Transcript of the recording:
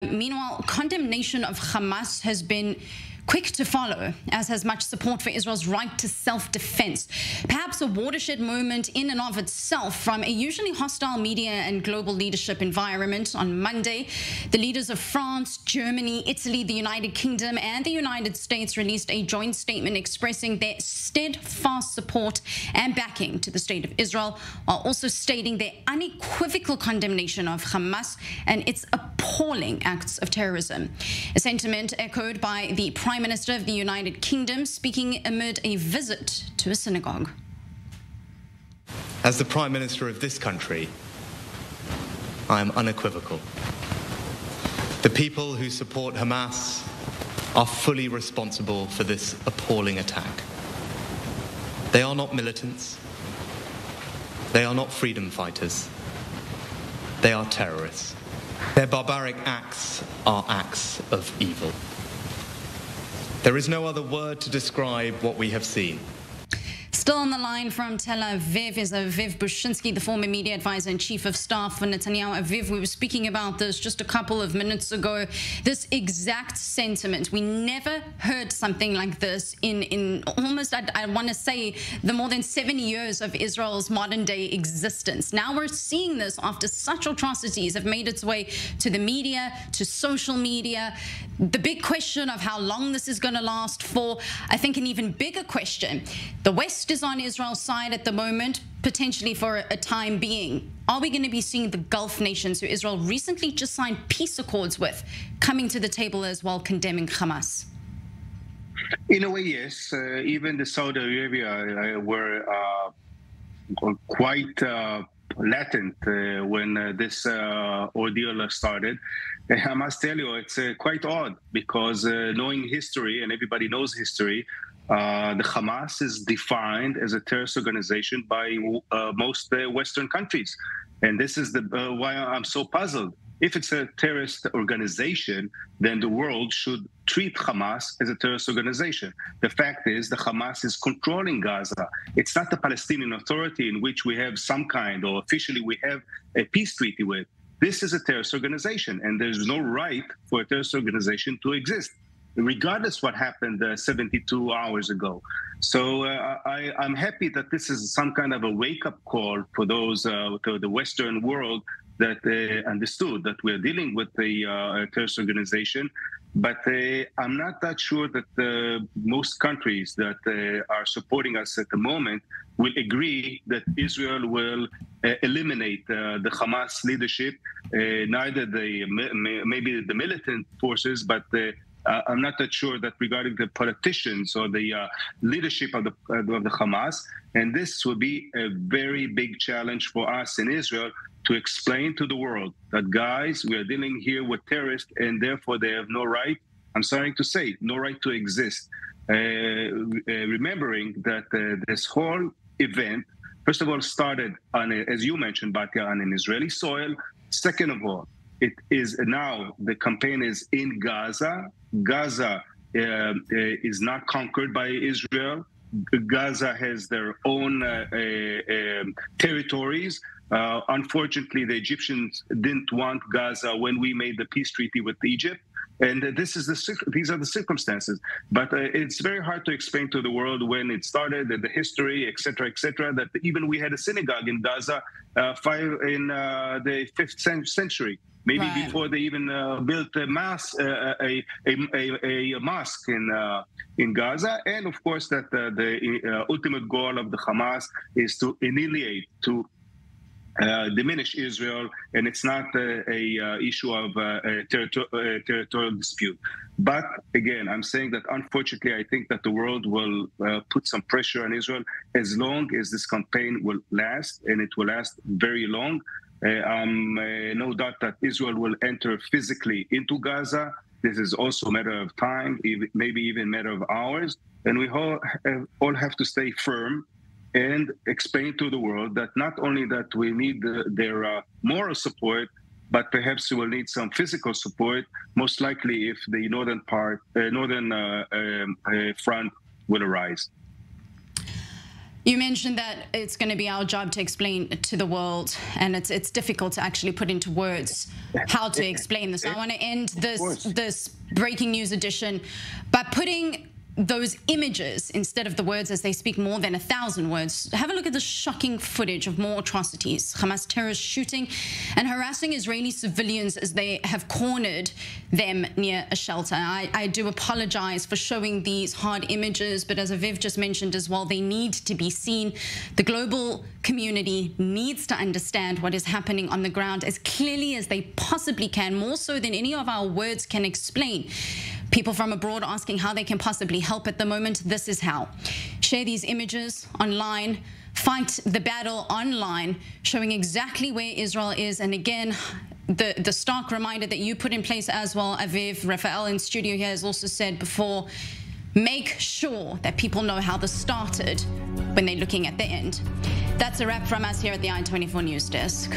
Meanwhile, condemnation of Hamas has been quick to follow, as has much support for Israel's right to self-defense. Perhaps a watershed moment in and of itself from a usually hostile media and global leadership environment. On Monday, the leaders of France, Germany, Italy, the United Kingdom and the United States released a joint statement expressing their steadfast support and backing to the state of Israel, while also stating their unequivocal condemnation of Hamas and its appalling acts of terrorism. A sentiment echoed by the Prime Minister of the United Kingdom, speaking amid a visit to a synagogue. As the Prime Minister of this country, I am unequivocal. The people who support Hamas are fully responsible for this appalling attack. They are not militants. They are not freedom fighters. They are terrorists. Their barbaric acts are acts of evil. There is no other word to describe what we have seen. Still on the line from Tel Aviv is Aviv Bushinsky, the former media advisor and chief of staff for Netanyahu. Aviv, we were speaking about this just a couple of minutes ago. This exact sentiment. We never heard something like this in almost, I want to say, the more than 70 years of Israel's modern day existence. Now we're seeing this after such atrocities have made its way to the media, to social media. The big question of how long this is going to last for, I think an even bigger question. The West is on Israel's side at the moment, potentially for a time being. Are we going to be seeing the Gulf nations, who Israel recently just signed peace accords with, coming to the table as well, condemning Hamas? In a way, yes. Even the Saudi Arabia were quite latent when this ordeal started. I must tell you, it's quite odd because knowing history, and everybody knows history, the Hamas is defined as a terrorist organization by most Western countries. And this is why I'm so puzzled. If it's a terrorist organization, then the world should treat Hamas as a terrorist organization. The fact is, the Hamas is controlling Gaza. It's not the Palestinian Authority in which we have some kind, or officially we have a peace treaty with. This is a terrorist organization, and there's no right for a terrorist organization to exist, regardless what happened 72 hours ago. So I'm happy that this is some kind of a wake-up call for those to the Western world that understood that we're dealing with a terrorist organization. But I'm not that sure that most countries that are supporting us at the moment will agree that Israel will eliminate the Hamas leadership, neither maybe the militant forces, but I'm not that sure that regarding the politicians or the leadership of the Hamas. And this will be a very big challenge for us in Israel to explain to the world that, guys, we are dealing here with terrorists and therefore they have no right, I'm sorry to say, no right to exist. Remembering that this whole event, first of all, started on, as you mentioned, Batya, on an Israeli soil. Second of all, it is now the campaign is in Gaza. Gaza is not conquered by Israel. Gaza has their own territories. Unfortunately, the Egyptians didn't want Gaza when we made the peace treaty with Egypt. And these are the circumstances. But it's very hard to explain to the world when it started, the history, et cetera, that even we had a synagogue in Gaza in the 5th century. Maybe right before they even built a mosque in Gaza, and of course that the ultimate goal of the Hamas is to annihilate, to diminish Israel, and it's not a issue of territorial dispute. But again, I'm saying that unfortunately, I think that the world will put some pressure on Israel as long as this campaign will last, and it will last very long. No doubt that Israel will enter physically into Gaza. This is also a matter of time, maybe even a matter of hours. And we all have to stay firm and explain to the world that not only that we need their moral support, but perhaps we will need some physical support, most likely if the northern front will arise. You mentioned that it's going to be our job to explain to the world, and it's difficult to actually put into words how to explain this. I want to end this breaking news edition by putting those images instead of the words, as they speak more than 1,000 words. Have a look at the shocking footage of more atrocities. Hamas terrorists shooting and harassing Israeli civilians as they have cornered them near a shelter. I do apologize for showing these hard images, but as Aviv just mentioned as well, they need to be seen. The global community needs to understand what is happening on the ground as clearly as they possibly can, more so than any of our words can explain. People from abroad asking how they can possibly help at the moment. This is how. Share these images online. Fight the battle online, showing exactly where Israel is. And again, the stark reminder that you put in place as well, Aviv, Raphael in studio here has also said before, make sure that people know how this started when they're looking at the end. That's a wrap from us here at the I-24 News Desk.